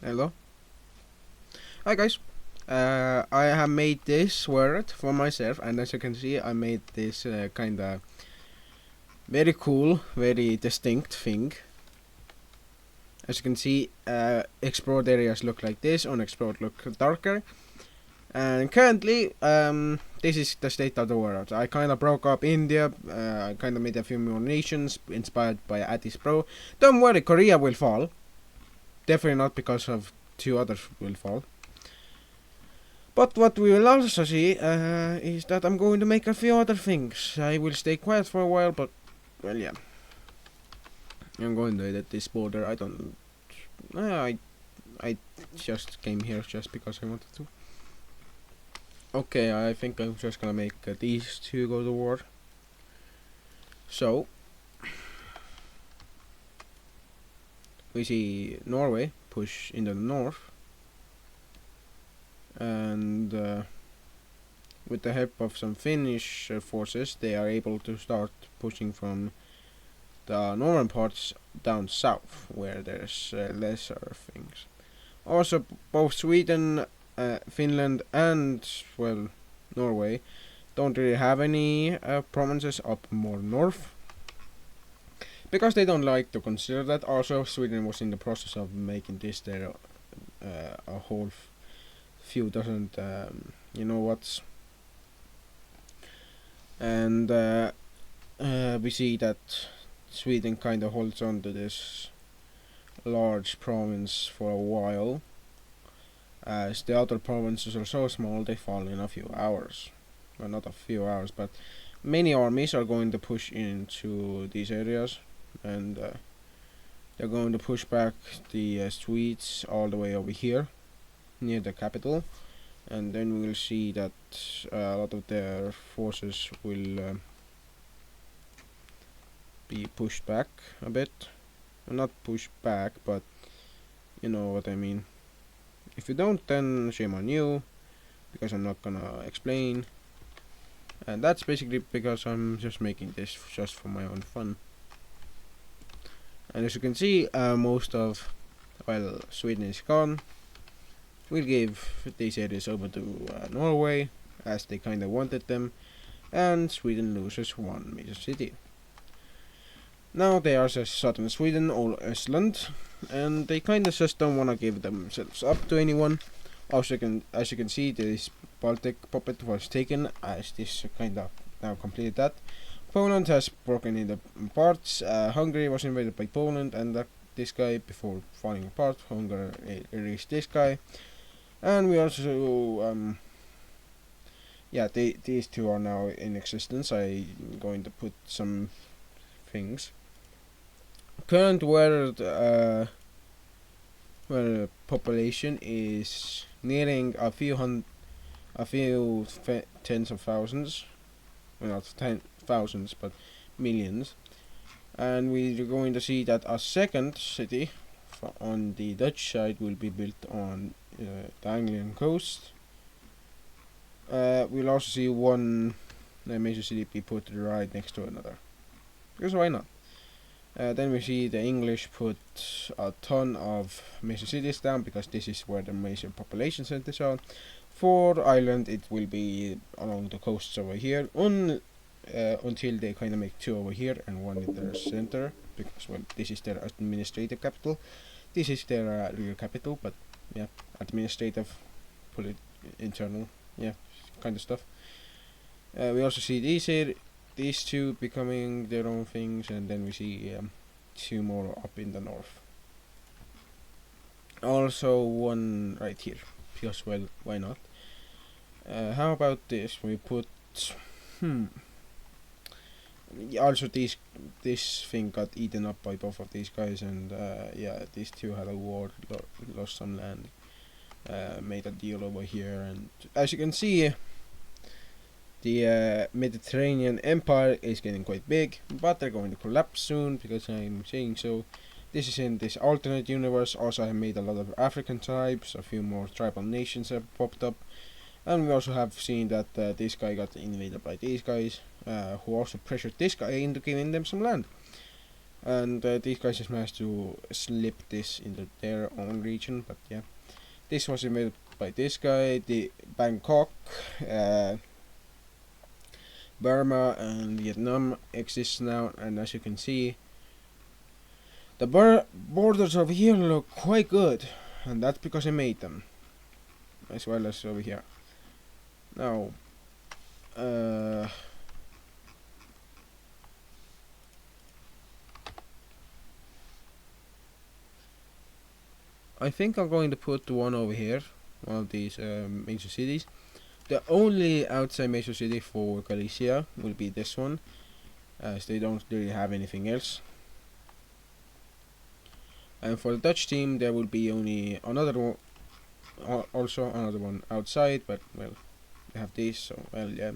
Hello. Hi guys. I have made this word for myself, and as you can see, I made this kinda very cool, very distinct thing. As you can see, explored areas look like this, unexplored look darker. And currently, this is the state of the world. I kinda broke up India, I kinda made a few more nations inspired by Addis Pro. Don't worry, Korea will fall. Definitely not because of two others will fall. But what we will also see is that I'm going to make a few other things. I will stay quiet for a while, but, well, yeah. I'm going to edit this border. I don't... I just came here just because I wanted to. Okay, I think I'm just gonna make these two go to war. So, we see Norway push into the north. And with the help of some Finnish forces, they are able to start pushing from the northern parts down south, where there's lesser things. Also, both Sweden, Finland, and, well, Norway don't really have any provinces up more north, because they don't like to consider that. Also, Sweden was in the process of making this their a whole few dozen, you know what. And we see that Sweden kind of holds on to this large province for a while, as the other provinces are so small they fall in a few hours. Well, not a few hours, but many armies are going to push into these areas, and they're going to push back the Swedes all the way over here, near the capital, and then we'll see that a lot of their forces will be pushed back a bit. Not pushed back, but you know what I mean. If you don't, then shame on you, because I'm not gonna explain. And that's basically because I'm just making this just for my own fun. And as you can see, most of, well, Sweden is gone. We'll give these areas over to Norway, as they kinda wanted them, and Sweden loses one major city. Now they are just southern Sweden or Estland, and they kinda just don't wanna give themselves up to anyone. Also, as you can see, this Baltic puppet was taken, as this kinda now completed that. Poland has broken into parts. Hungary was invaded by Poland, and this guy, before falling apart, Hungary erased this guy. And we also, these two are now in existence. I'm going to put some things. Current world, population is nearing a few tens of thousands. Well, not thousands, but millions. And we're going to see that a second city on the Dutch side will be built on the Anglian coast. We'll also see one major city be put right next to another, because why not? Then we see the English put a ton of major cities down, because this is where the major population centers are. For Ireland, it will be along the coasts over here, until they kind of make two over here and one in their center, because, well, this is their administrative capital. This is their real capital, but yeah, administrative, internal, yeah, kind of stuff. We also see these two becoming their own things, and then we see two more up in the north. Also one right here, because, well, why not? How about this? We put also this thing got eaten up by both of these guys, and these two had a war, lost some land, made a deal over here, and as you can see, the Mediterranean Empire is getting quite big, but they're going to collapse soon, because I'm saying so. This is in this alternate universe. Also, I have made a lot of African tribes, a few more tribal nations have popped up, and we also have seen that this guy got invaded by these guys, who also pressured this guy into giving them some land. and these guys just managed to slip this into their own region. But yeah, this was invaded by this guy. The Bangkok, uh, Burma, and Vietnam exists now, and as you can see, the borders over here look quite good, and that's because I made them, as well as over here. Now, I think I'm going to put one over here, one of these major cities. The only outside major city for Galicia will be this one, as they don't really have anything else. And for the Dutch team, there will be only another one, also another one outside, but well, they have this, so well, yeah.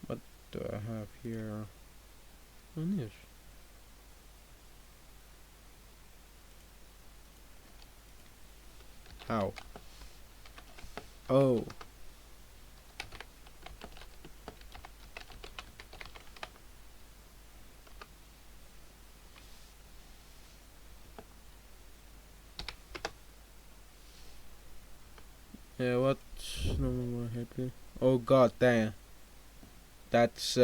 What do I have here? On this. How? Oh. Yeah, what? No more happy. Oh god damn. That's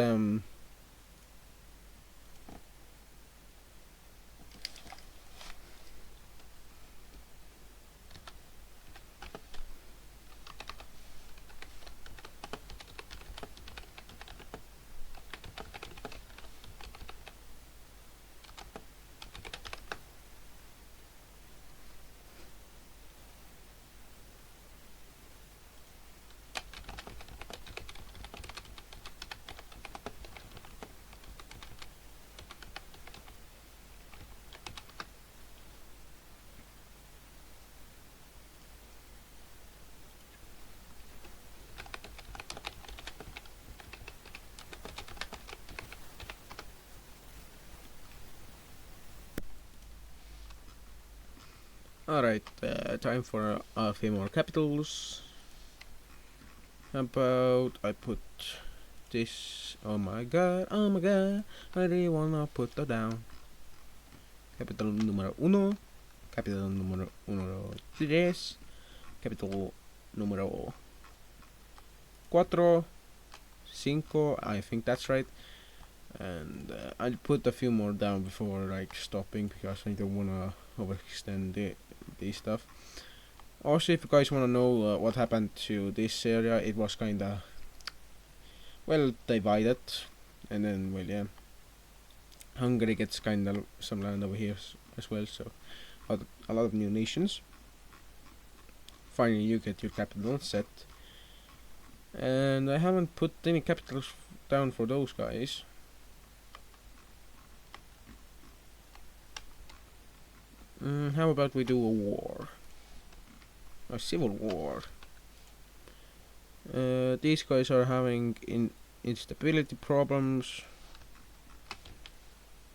alright. Time for a few more capitals. How about I put this? Oh my god, I really wanna put that down. Capital número uno, capital número tres, capital número cuatro, cinco. I think that's right. And I'll put a few more down before like stopping, because I don't wanna overextend the stuff. Also, if you guys wanna know what happened to this area, it was kinda well divided, and then well, yeah, Hungary gets kinda some land over here as well, so a lot of new nations. Finally, you get your capital set, and I haven't put any capitals down for those guys. How about we do a war? A civil war. These guys are having instability problems,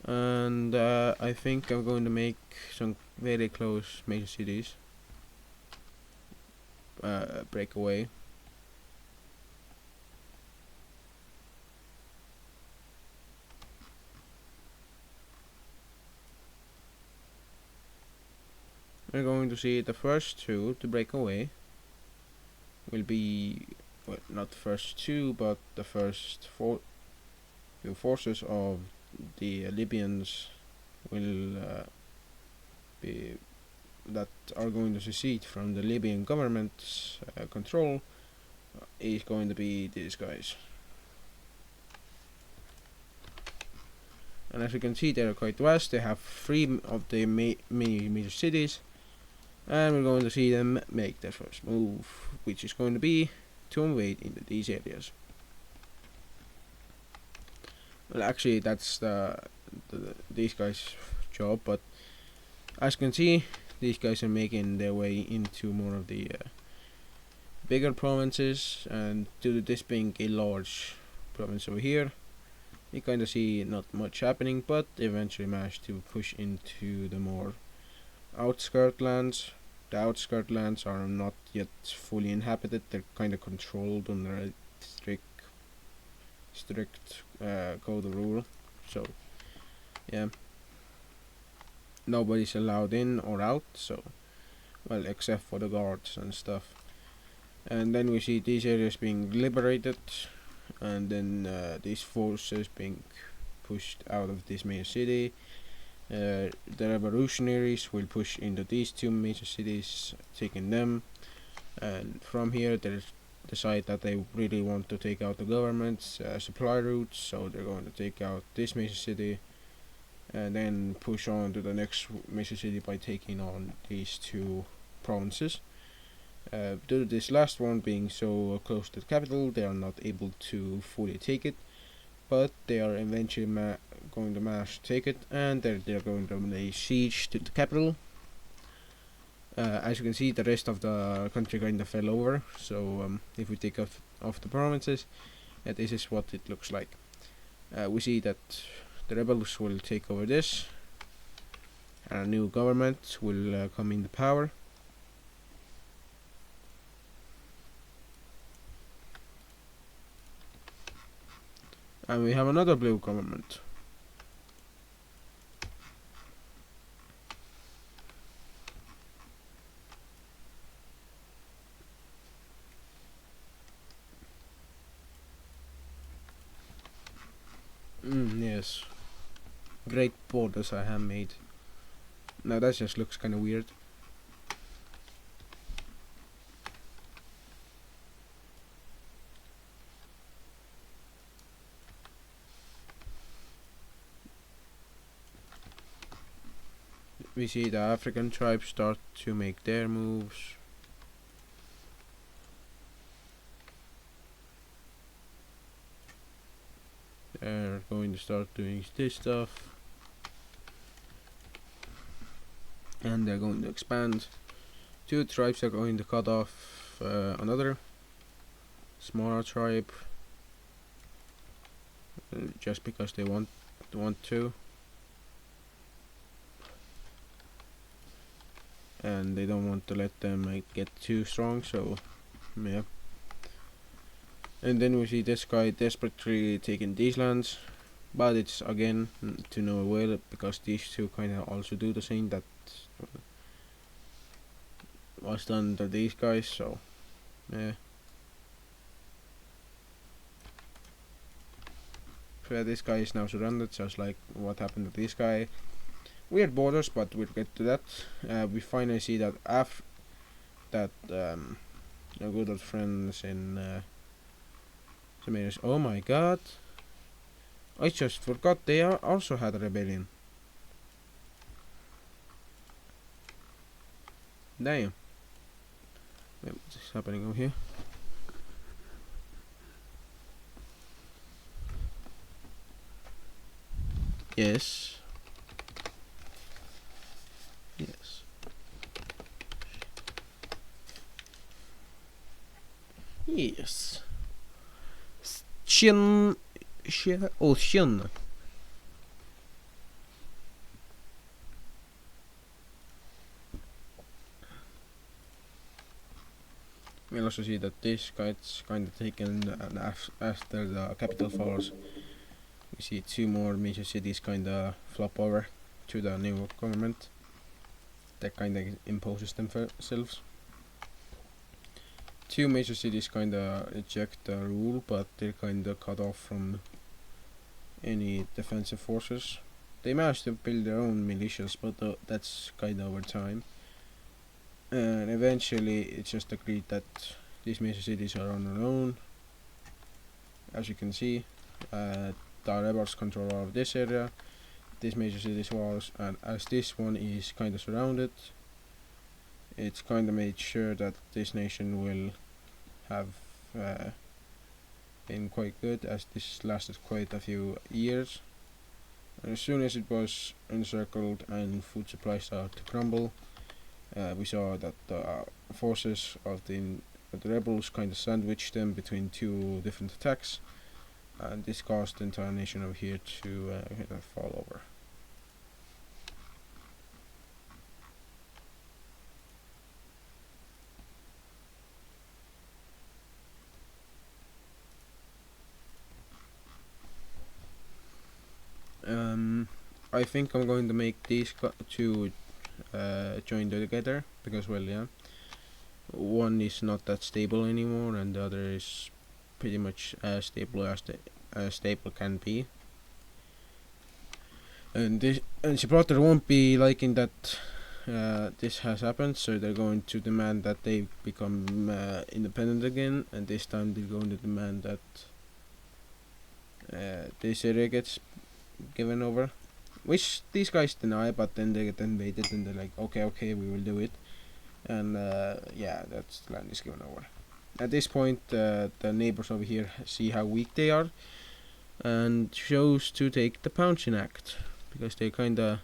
and I think I'm going to make some very close major cities break away. We're going to see the first two to break away will be, well, not the first two, but the first few forces of the Libyans will be that are going to secede from the Libyan government's control is going to be these guys. And as you can see, they're quite vast. They have 3 of the many major cities, and we're going to see them make their first move, which is going to be to invade into these areas. Well, actually, that's these guys' job, but as you can see, these guys are making their way into more of the bigger provinces, and due to this being a large province over here, you kind of see not much happening, but eventually manage to push into the more outskirt lands. The outskirt lands are not yet fully inhabited. They're kind of controlled under a strict strict code of rule. So yeah, nobody's allowed in or out. So well, except for the guards and stuff. And then we see these areas being liberated, and then these forces being pushed out of this major city. The revolutionaries will push into these two major cities, taking them, and from here they decide that they really want to take out the government's supply routes, so they're going to take out this major city, and then push on to the next major city by taking on these two provinces. Due to this last one being so close to the capital, they are not able to fully take it, but they are eventually going to manage to take it, and they're going to lay siege to the capital. As you can see, the rest of the country kind of fell over, so if we take off the provinces, this is what it looks like. We see that the rebels will take over this, and a new government will come into power. And we have another blue government. Yes. Great borders I have made. Now that just looks kind of weird. We see the African tribes start to make their moves. They're going to start doing this stuff. And they're going to expand. Two tribes are going to cut off another smaller tribe. Just because they want to. And they don't want to let them get too strong, so yeah. And then we see this guy desperately taking these lands, but it's again to no avail because these two kind of also do the same that was done to these guys, so yeah. So this guy is now surrounded, just like what happened to this guy. Weird borders, but we'll get to that. We finally see that our good old friends in Samaritans. Oh my god! I just forgot they also had a rebellion. Damn. Wait, what's happening over here? Yes. Yes. Yes. Ocean. We'll also see that this guy's kind of taken, and after the capital falls, we see two more major cities kind of flop over to the new government that kind of imposes themselves. Two major cities kind of reject the rule, but they're kind of cut off from any defensive forces. They managed to build their own militias, but that's kind of over time. And eventually, it's just agreed that these major cities are on their own. As you can see, the rebels control all of this area, this major city's walls, and as this one is kind of surrounded, it's kind of made sure that this nation will have been quite good, as this lasted quite a few years. And as soon as it was encircled and food supplies started to crumble, we saw that the forces of the rebels kind of sandwiched them between two different attacks, and this caused the entire nation over here to kind of fall over. I think I'm going to make these two join together because, well, yeah, one is not that stable anymore, and the other is pretty much as stable as stable can be. And Gibraltar won't be liking that this has happened, so they're going to demand that they become independent again, and this time they're going to demand that this area gets given over, which these guys deny, but then they get invaded and they're like, okay, we will do it, and yeah, that land is given over. At this point, the neighbors over here see how weak they are and chose to take the pouncing act because they kinda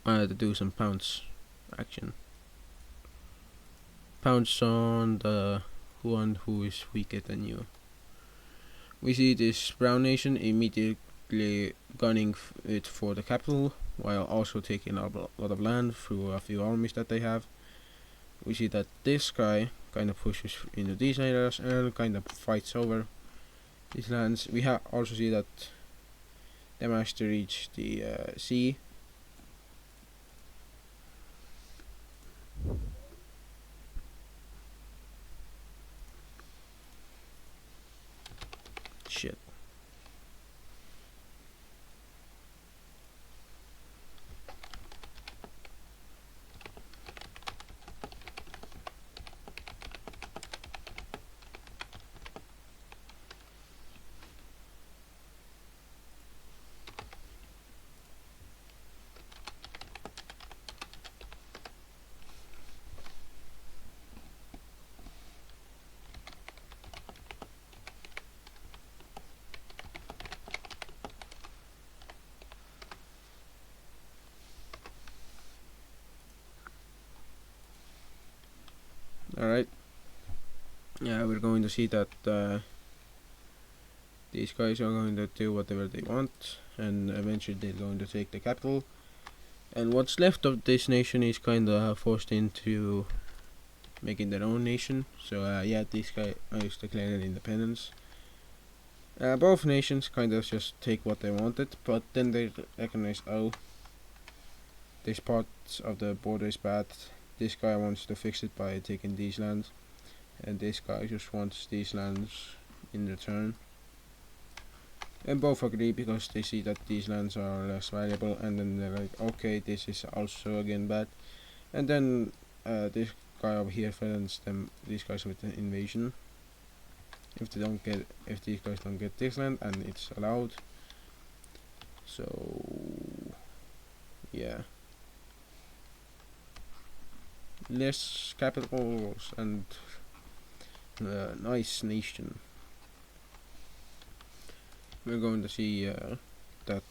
wanted to do some pounce action. Pounce on the one who is weaker than you. We see this brown nation immediately gunning it for the capital, while also taking a lot of land through a few armies that they have. We see that this guy kind of pushes into these areas and kind of fights over these lands. We also see that they managed to reach the sea. Shit. Alright. Yeah, we're going to see that these guys are going to do whatever they want, and eventually they're going to take the capital. And what's left of this nation is kinda forced into making their own nation. So yeah, these guys declared independence. Both nations kind of just take what they wanted, but then they recognize, oh, this part of the border is bad. This guy wants to fix it by taking these lands, and this guy just wants these lands in return. And both agree because they see that these lands are less valuable, and then they're like, okay, this is also again bad. And then this guy over here threatens these guys with an invasion. If these guys don't get this land, and it's allowed. So yeah, less capitals and nice nation. We're going to see that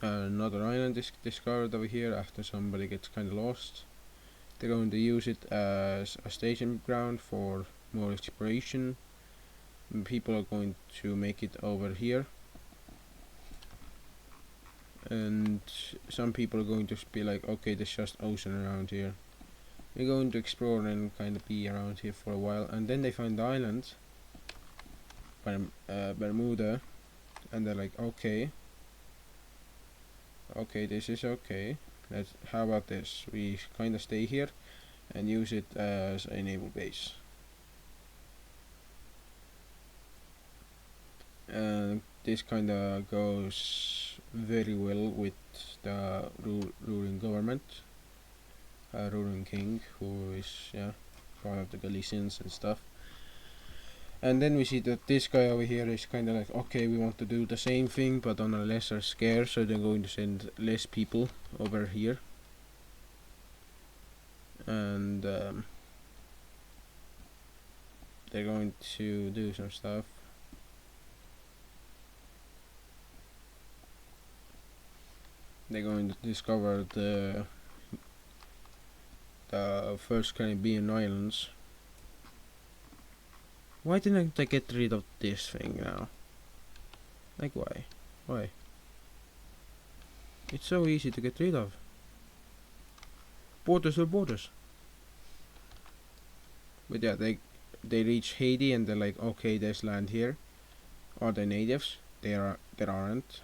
another island is discovered over here after somebody gets kind of lost. They're going to use it as a staging ground for more exploration. And people are going to make it over here, and some people are going to be like, okay, there's just ocean around here. We're going to explore and kind of be around here for a while, and then they find the island, Bermuda, and they're like, okay, this is okay. How about this? We kind of stay here and use it as a naval base. And this kind of goes very well with the ruling government. Ruling king, who is part of the Galicians and stuff. And then we see that this guy over here is kind of like, okay, we want to do the same thing but on a lesser scale, so they're going to send less people over here. And they're going to do some stuff. They're going to discover the first Caribbean islands. Why didn't I get rid of this thing now? Like, why? Why? It's so easy to get rid of. Borders are borders. But yeah, they reach Haiti and they're like, okay, there's land here. Are they natives? There aren't.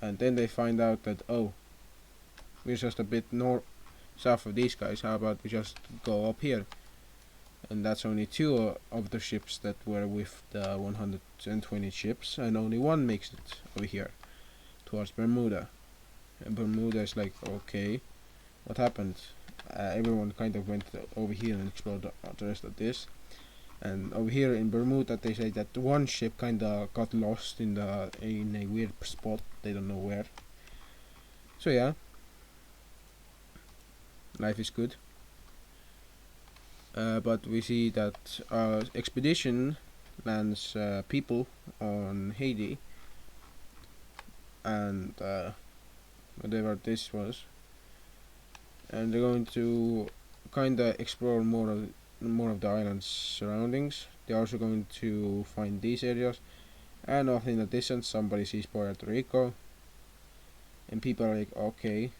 And then they find out that, oh, we're just a bit north south of these guys. How about we just go up here? And that's only two of the ships that were with the 120 ships, and only one makes it over here towards Bermuda. And Bermuda is like, okay, what happened? Everyone kind of went over here and explored the rest of this. And over here in Bermuda, they say that one ship kinda got lost in a weird spot. They don't know where. So yeah, life is good. But we see that expedition lands people on Haiti, and whatever this was, and they're going to kinda explore more of the island's surroundings. They're also going to find these areas, and off in the distance somebody sees Puerto Rico, and people are like, okay,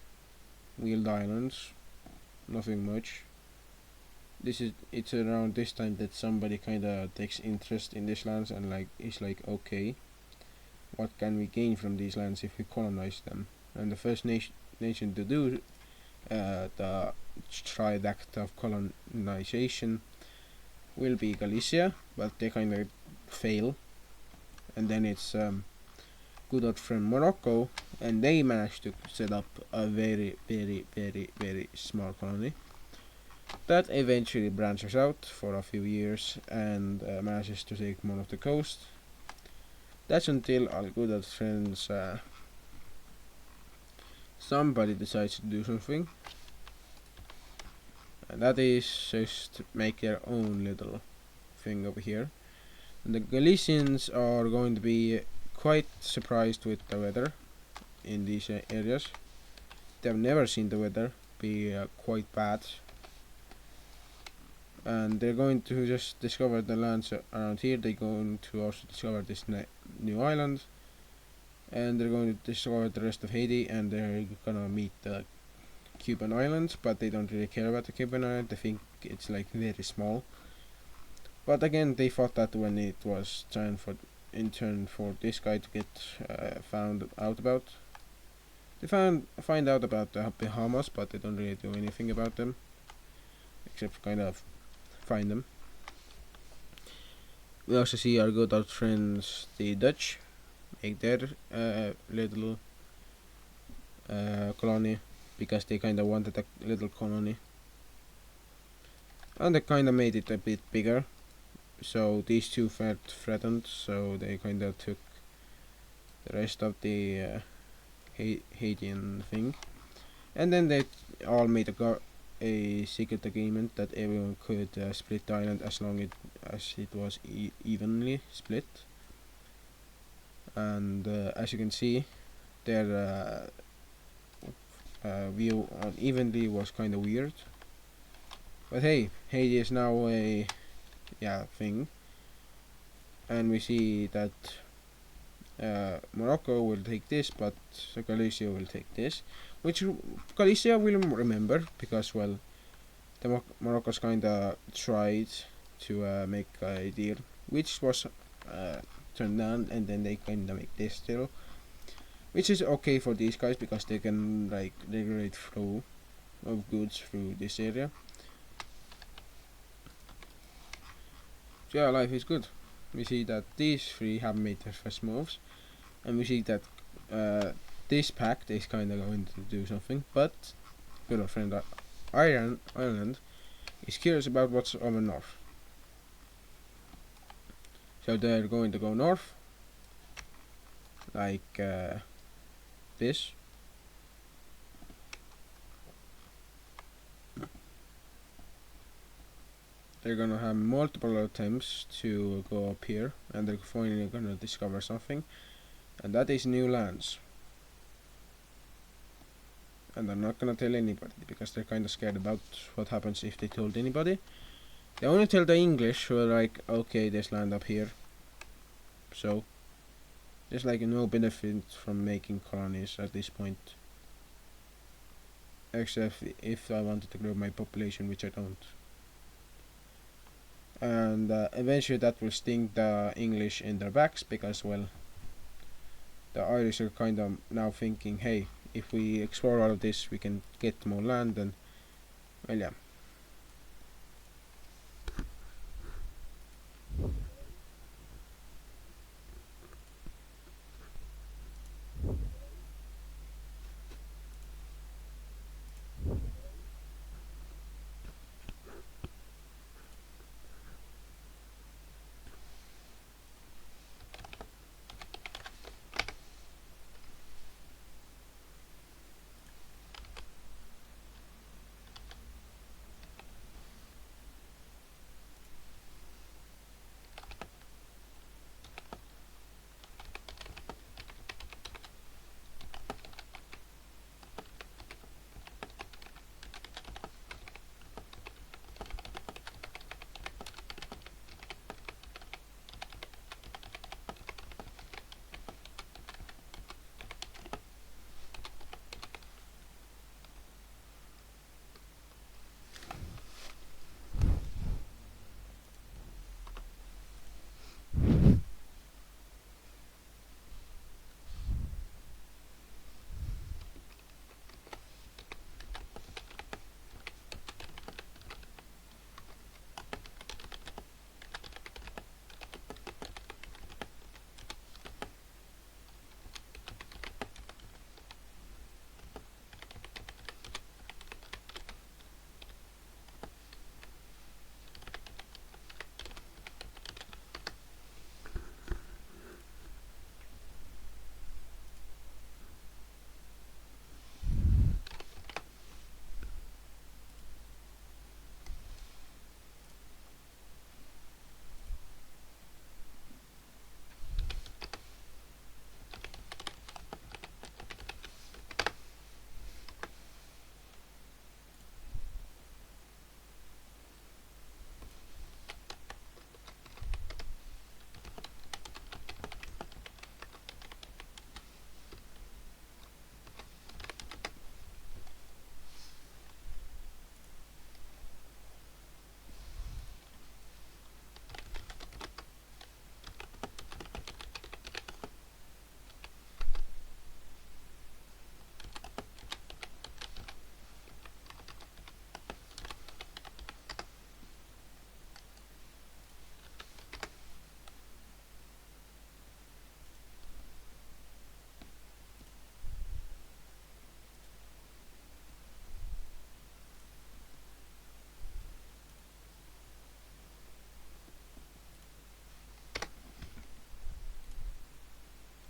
Wheeled Islands, nothing much. It's around this time that somebody kinda takes interest in these lands and like is like, okay, what can we gain from these lands if we colonize them? And the first nation to do the triad act of colonization will be Galicia, but they kind of fail. And then it's good old friend Morocco, and they managed to set up a very, very, very, very small colony that eventually branches out for a few years and manages to take more of the coast. That's until our good old friends somebody decides to do something, and that is just make their own little thing over here. And the Galicians are going to be quite surprised with the weather in these areas. They've never seen the weather be quite bad, and they're going to just discover the lands around here. They're going to also discover this new island, and they're going to discover the rest of Haiti, and they're gonna meet the Cuban islands, but they don't really care about the Cuban island. They think it's like very small. But again, they thought that when it was time for this guy to get found out about. They find out about the Bahamas, but they don't really do anything about them, except kind of find them. We also see our good old friends, the Dutch, make their little colony because they kind of wanted a little colony, and they kind of made it a bit bigger. So these two felt threatened, so they kind of took the rest of the Haitian thing, and then they all made a secret agreement that everyone could split the island as long as it was evenly split. And as you can see, their view on evenly was kind of weird. But hey, Haiti is now a thing, and we see that Morocco will take this, but Galicia will take this, which Galicia will remember because, well, the Morocco's kinda tried to make a deal, which was turned down, and then they kinda make this deal, which is okay for these guys because they can like regulate flow of goods through this area. So yeah, life is good. We see that these three have made their first moves, and we see that this pact is kind of going to do something, but good old friend Ireland is curious about what's over north. So they're going to go north, like this. They're gonna have multiple attempts to go up here, and they're finally gonna discover something, and that is new lands. And they're not gonna tell anybody because they're kind of scared about what happens if they told anybody. They only tell the English, who are like, okay, there's land up here. So there's like no benefit from making colonies at this point, except if I wanted to grow my population, which I don't. and eventually that will sting the English in their backs, because well, the Irish are kind of now thinking, hey, if we explore all of this, we can get more land, and well, yeah.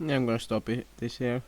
Yeah, I'm gonna stop this here.